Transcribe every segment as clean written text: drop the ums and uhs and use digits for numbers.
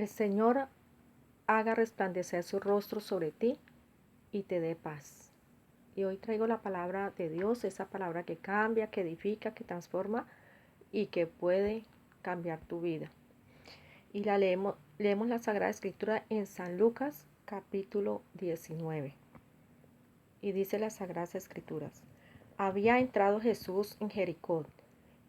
El Señor haga resplandecer su rostro sobre ti y te dé paz. Y hoy traigo la palabra de Dios, esa palabra que cambia, que edifica, que transforma y que puede cambiar tu vida. Y leemos la Sagrada Escritura en San Lucas capítulo 19. Y dice las Sagradas Escrituras: había entrado Jesús en Jericó.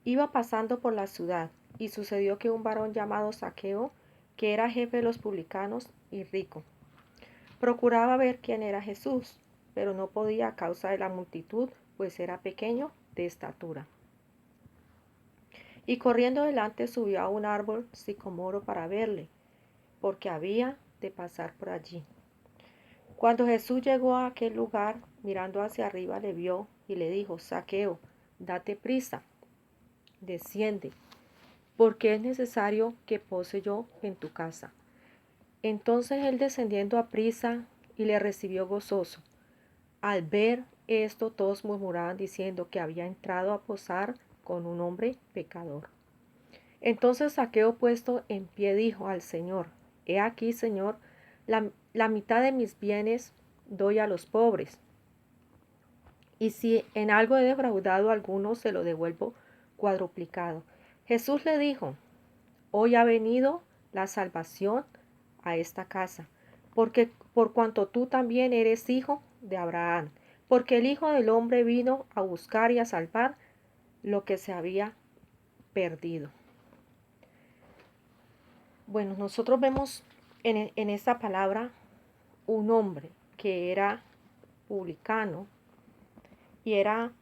Iba pasando por la ciudad, y sucedió que un varón llamado Zaqueo, que era jefe de los publicanos y rico, procuraba ver quién era Jesús, pero no podía a causa de la multitud, pues era pequeño de estatura. Y corriendo delante subió a un árbol sicomoro para verle, porque había de pasar por allí. Cuando Jesús llegó a aquel lugar, mirando hacia arriba, le vio y le dijo: Zaqueo, date prisa, desciende, porque es necesario que pose yo en tu casa. Entonces él, descendiendo a prisa, y le recibió gozoso. Al ver esto, todos murmuraban diciendo que había entrado a posar con un hombre pecador. Entonces Zaqueo, puesto en pie, dijo al Señor: He aquí, Señor, la mitad de mis bienes doy a los pobres, y si en algo he defraudado a alguno, se lo devuelvo cuadruplicado. Jesús le dijo: Hoy ha venido la salvación a esta casa, porque por cuanto tú también eres hijo de Abraham, porque el Hijo del Hombre vino a buscar y a salvar lo que se había perdido. Bueno, nosotros vemos en esta palabra un hombre que era publicano y era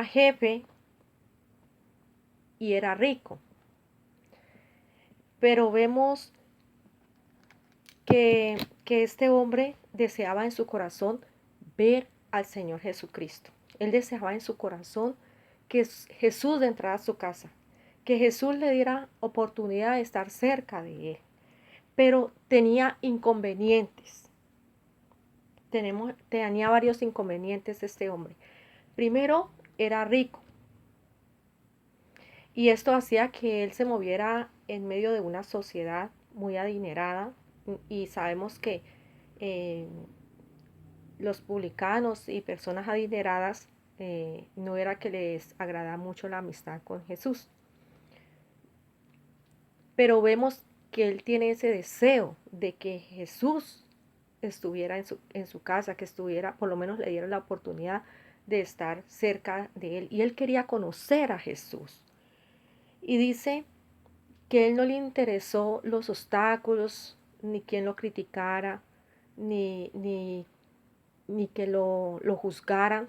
jefe y era rico. Pero vemos que este hombre deseaba en su corazón ver al Señor Jesucristo. Él deseaba en su corazón que Jesús entrara a su casa, que Jesús le diera oportunidad de estar cerca de él. Pero tenía inconvenientes. Tenía varios inconvenientes este hombre. Primero, era rico. Y esto hacía que él se moviera en medio de una sociedad muy adinerada. Y sabemos que eh, los publicanos y personas adineradas no era que les agrada mucho la amistad con Jesús. Pero vemos que él tiene ese deseo de que Jesús estuviera en su casa, que estuviera, por lo menos le diera la oportunidad de estar cerca de él. Y él quería conocer a Jesús. Y dice que a él no le interesó los obstáculos, ni quien lo criticara, ni que lo juzgaran.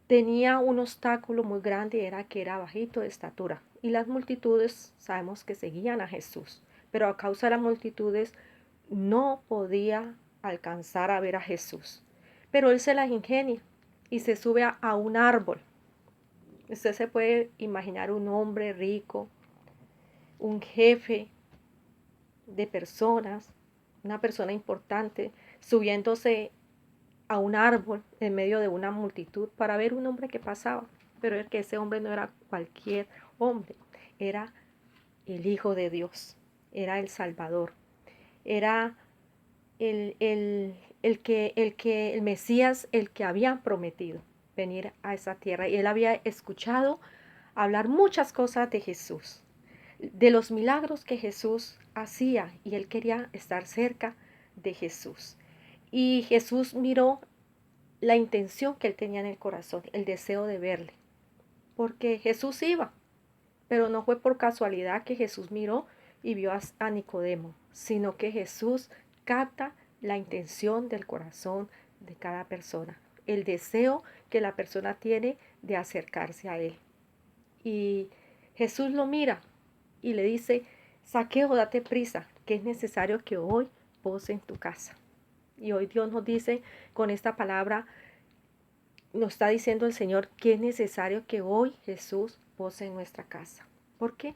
Tenía un obstáculo muy grande, era que era bajito de estatura. Y las multitudes sabemos que seguían a Jesús, pero a causa de las multitudes no podía alcanzar a ver a Jesús. Pero él se las ingenia y se sube a un árbol. Usted se puede imaginar un hombre rico, un jefe de personas, una persona importante, subiéndose a un árbol en medio de una multitud para ver un hombre que pasaba. Pero es que ese hombre no era cualquier hombre, era el Hijo de Dios, era el Salvador, era el Mesías, el que habían prometido venir a esa tierra. Y él había escuchado hablar muchas cosas de Jesús, de los milagros que Jesús hacía, y él quería estar cerca de Jesús. Y Jesús miró la intención que él tenía en el corazón, el deseo de verle, porque Jesús iba, pero no fue por casualidad que Jesús miró y vio a Nicodemo, sino que Jesús capta la intención del corazón de cada persona, el deseo que la persona tiene de acercarse a él. Y Jesús lo mira y le dice: Zaqueo, date prisa, que es necesario que hoy pose en tu casa. Y hoy Dios nos dice con esta palabra, nos está diciendo el Señor que es necesario que hoy Jesús pose en nuestra casa. ¿Por qué?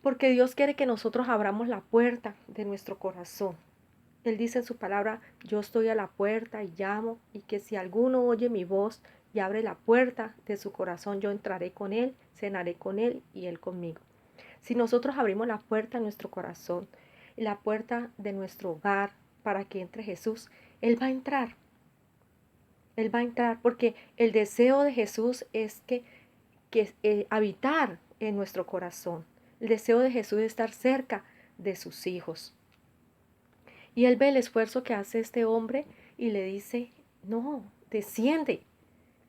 Porque Dios quiere que nosotros abramos la puerta de nuestro corazón. Él dice en su palabra: yo estoy a la puerta y llamo, y que si alguno oye mi voz y abre la puerta de su corazón, yo entraré con él, cenaré con él y él conmigo. Si nosotros abrimos la puerta de nuestro corazón, la puerta de nuestro hogar para que entre Jesús, Él va a entrar. Él va a entrar porque el deseo de Jesús es que habitar en nuestro corazón. El deseo de Jesús es estar cerca de sus hijos. Y Él ve el esfuerzo que hace este hombre y le dice, no, desciende,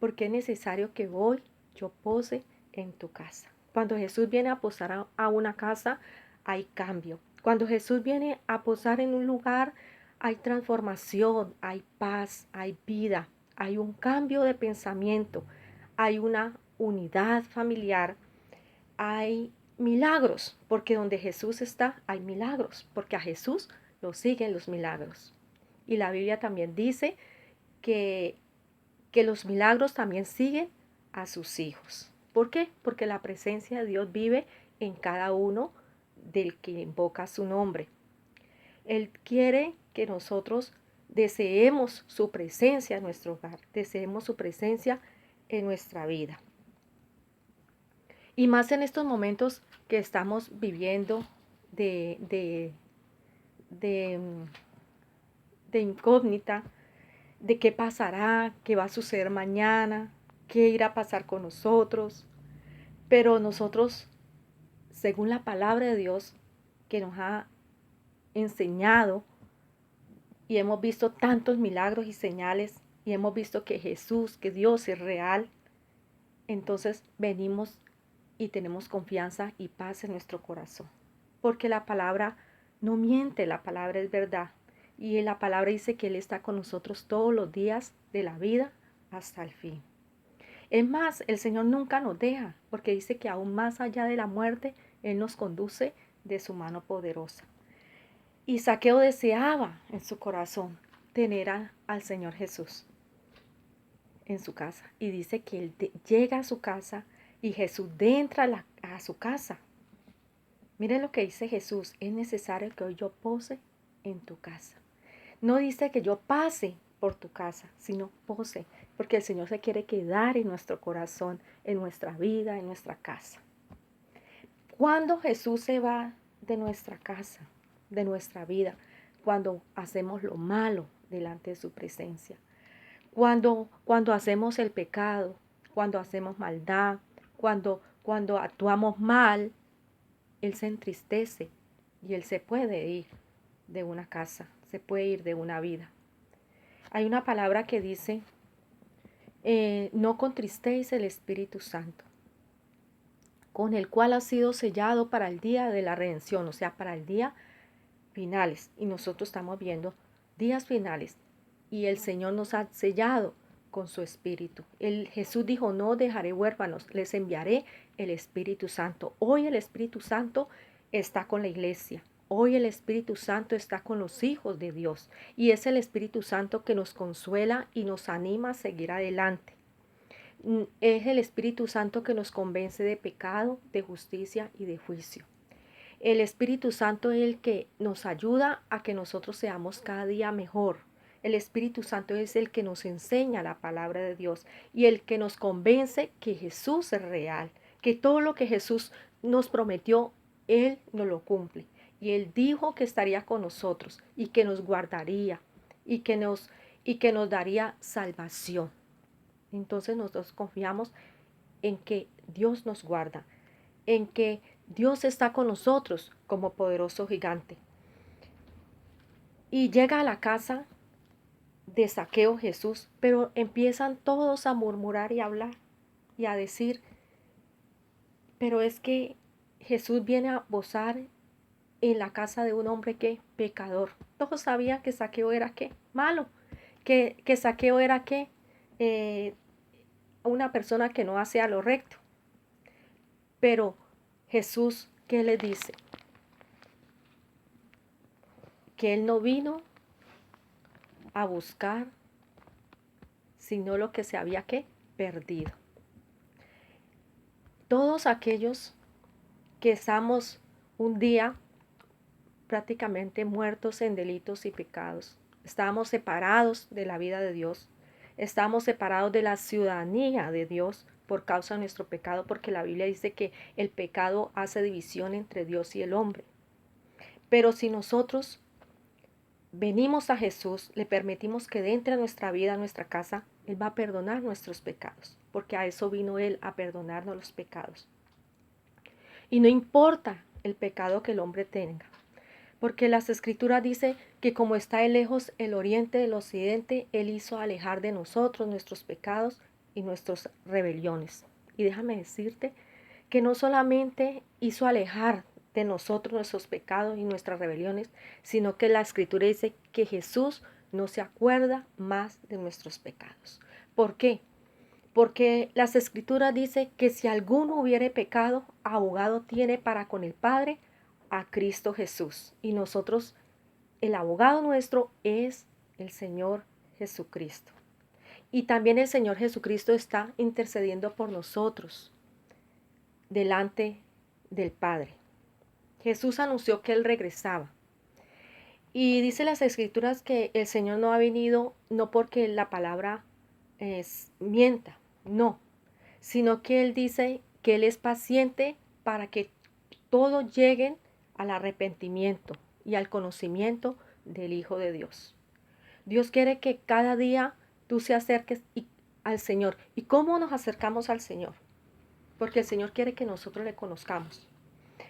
porque es necesario que hoy yo pose en tu casa. Cuando Jesús viene a posar a una casa, hay cambio. Cuando Jesús viene a posar en un lugar, hay transformación, hay paz, hay vida, hay un cambio de pensamiento, hay una unidad familiar, hay milagros, porque donde Jesús está, hay milagros, porque a Jesús lo siguen los milagros. Y la Biblia también dice que los milagros también siguen a sus hijos. ¿Por qué? Porque la presencia de Dios vive en cada uno del que invoca su nombre. Él quiere que nosotros deseemos su presencia en nuestro hogar, deseemos su presencia en nuestra vida. Y más en estos momentos que estamos viviendo de, de, de, de incógnita, de qué pasará, qué va a suceder mañana, qué irá a pasar con nosotros. Pero nosotros, según la palabra de Dios que nos ha enseñado y hemos visto tantos milagros y señales y hemos visto que Jesús, que Dios es real, entonces venimos y tenemos confianza y paz en nuestro corazón. Porque la palabra no miente, la palabra es verdad. Y la palabra dice que Él está con nosotros todos los días de la vida hasta el fin. Es más, el Señor nunca nos deja, porque dice que aún más allá de la muerte, Él nos conduce de su mano poderosa. Y Zaqueo deseaba en su corazón tener al Señor Jesús en su casa. Y dice que Él llega a su casa y Jesús entra a su casa. Miren lo que dice Jesús, es necesario que hoy yo pose en tu casa. No dice que yo pase por tu casa, sino pose, porque el Señor se quiere quedar en nuestro corazón, en nuestra vida, en nuestra casa. Cuando Jesús se va de nuestra casa, de nuestra vida, cuando hacemos lo malo delante de su presencia, cuando hacemos el pecado, cuando hacemos maldad, cuando actuamos mal, Él se entristece y Él se puede ir de una casa, se puede ir de una vida. Hay una palabra que dice, no contristéis el Espíritu Santo, con el cual ha sido sellado para el día de la redención, o sea, para el día finales. Y nosotros estamos viendo días finales y el Señor nos ha sellado con su Espíritu. Jesús dijo, no dejaré huérfanos, les enviaré el Espíritu Santo. Hoy el Espíritu Santo está con la iglesia. Hoy el Espíritu Santo está con los hijos de Dios y es el Espíritu Santo que nos consuela y nos anima a seguir adelante. Es el Espíritu Santo que nos convence de pecado, de justicia y de juicio. El Espíritu Santo es el que nos ayuda a que nosotros seamos cada día mejor. El Espíritu Santo es el que nos enseña la palabra de Dios y el que nos convence que Jesús es real, que todo lo que Jesús nos prometió, Él nos lo cumple. Y Él dijo que estaría con nosotros y que nos guardaría y que nos daría salvación. Entonces nosotros confiamos en que Dios nos guarda, en que Dios está con nosotros como poderoso gigante. Y llega a la casa de Zaqueo Jesús, pero empiezan todos a murmurar y a hablar y a decir, pero es que Jesús viene a posar en la casa de un hombre que pecador. Todos sabían que Zaqueo era qué, malo, que Zaqueo era qué, una persona que no hacía lo recto. Pero Jesús, ¿qué le dice? Que Él no vino a buscar sino lo que se había ¿qué? Perdido. Todos aquellos que estamos un día prácticamente muertos en delitos y pecados, estábamos separados de la vida de Dios, estábamos separados de la ciudadanía de Dios, por causa de nuestro pecado, porque la Biblia dice que el pecado hace división entre Dios y el hombre. Pero si nosotros venimos a Jesús, le permitimos que entre a nuestra vida, a nuestra casa, Él va a perdonar nuestros pecados, porque a eso vino Él, a perdonarnos los pecados. Y no importa el pecado que el hombre tenga, porque las escrituras dicen que como está de lejos el oriente del occidente, Él hizo alejar de nosotros nuestros pecados y nuestras rebeliones. Y déjame decirte que no solamente hizo alejar de nosotros nuestros pecados y nuestras rebeliones, sino que la escritura dice que Jesús no se acuerda más de nuestros pecados. ¿Por qué? Porque las escrituras dicen que si alguno hubiere pecado, abogado tiene para con el Padre a Cristo Jesús. Y nosotros, el abogado nuestro es el Señor Jesucristo. Y también el Señor Jesucristo está intercediendo por nosotros delante del Padre. Jesús anunció que Él regresaba. Y dice las escrituras que el Señor no ha venido no porque la palabra mienta, no, sino que Él dice que Él es paciente para que todos lleguen al arrepentimiento y al conocimiento del Hijo de Dios. Dios quiere que cada día tú se acerques al Señor. ¿Y cómo nos acercamos al Señor? Porque el Señor quiere que nosotros le conozcamos.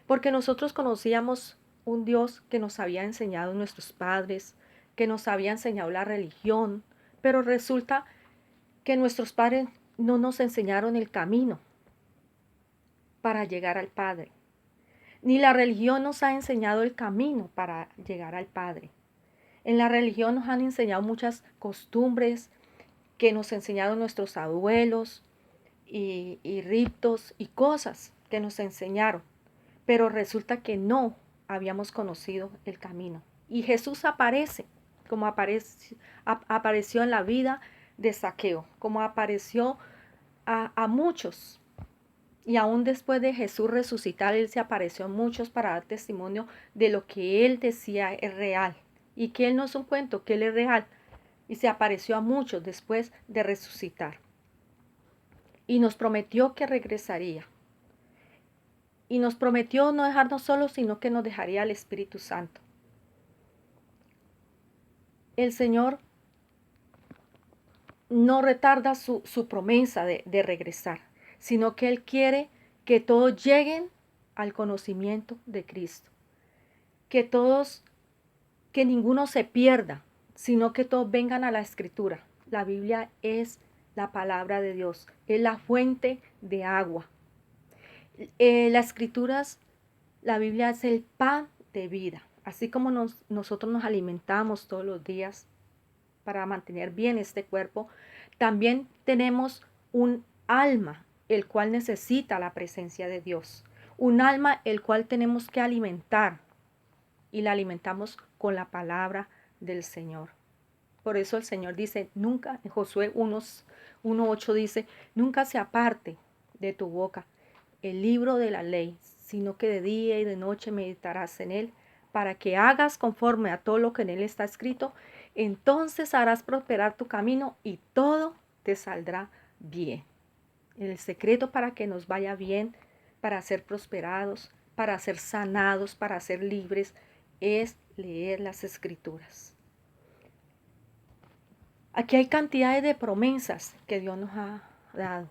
Porque nosotros conocíamos un Dios que nos había enseñado nuestros padres, que nos había enseñado la religión, pero resulta que nuestros padres no nos enseñaron el camino para llegar al Padre. Ni la religión nos ha enseñado el camino para llegar al Padre. En la religión nos han enseñado muchas costumbres que nos enseñaron nuestros abuelos y ritos y cosas que nos enseñaron. Pero resulta que no habíamos conocido el camino. Y Jesús aparece, como apareció en la vida de Zaqueo, como apareció a muchos. Y aún después de Jesús resucitar, Él se apareció a muchos para dar testimonio de lo que Él decía es real. Y que Él no es un cuento, que Él es real. Y se apareció a muchos después de resucitar. Y nos prometió que regresaría. Y nos prometió no dejarnos solos, sino que nos dejaría el Espíritu Santo. El Señor no retarda su promesa de regresar, sino que Él quiere que todos lleguen al conocimiento de Cristo. Que ninguno se pierda, sino que todos vengan a la Escritura. La Biblia es la palabra de Dios, es la fuente de agua. Las Escrituras, la Biblia es el pan de vida. Así como nosotros nos alimentamos todos los días para mantener bien este cuerpo, también tenemos un alma, el cual necesita la presencia de Dios. Un alma el cual tenemos que alimentar y la alimentamos con la palabra del Señor. Por eso el Señor dice, nunca, en Josué 1:8 dice, nunca se aparte de tu boca el libro de la ley, sino que de día y de noche meditarás en él, para que hagas conforme a todo lo que en él está escrito, entonces harás prosperar tu camino y todo te saldrá bien. El secreto para que nos vaya bien, para ser prosperados, para ser sanados, para ser libres, es leer las escrituras. Aquí hay cantidades de promesas que Dios nos ha dado.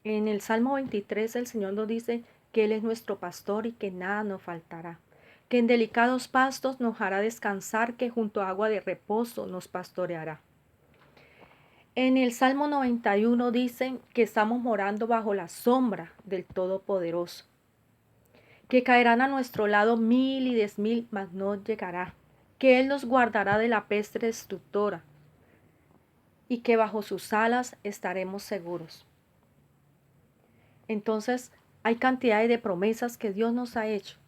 En el Salmo 23 el Señor nos dice que Él es nuestro pastor y que nada nos faltará, que en delicados pastos nos hará descansar, que junto a agua de reposo nos pastoreará. En el Salmo 91 dicen que estamos morando bajo la sombra del Todopoderoso, que caerán a nuestro lado 1000 y 10,000, mas no llegará, que Él nos guardará de la peste destructora y que bajo sus alas estaremos seguros. Entonces, hay cantidades de promesas que Dios nos ha hecho.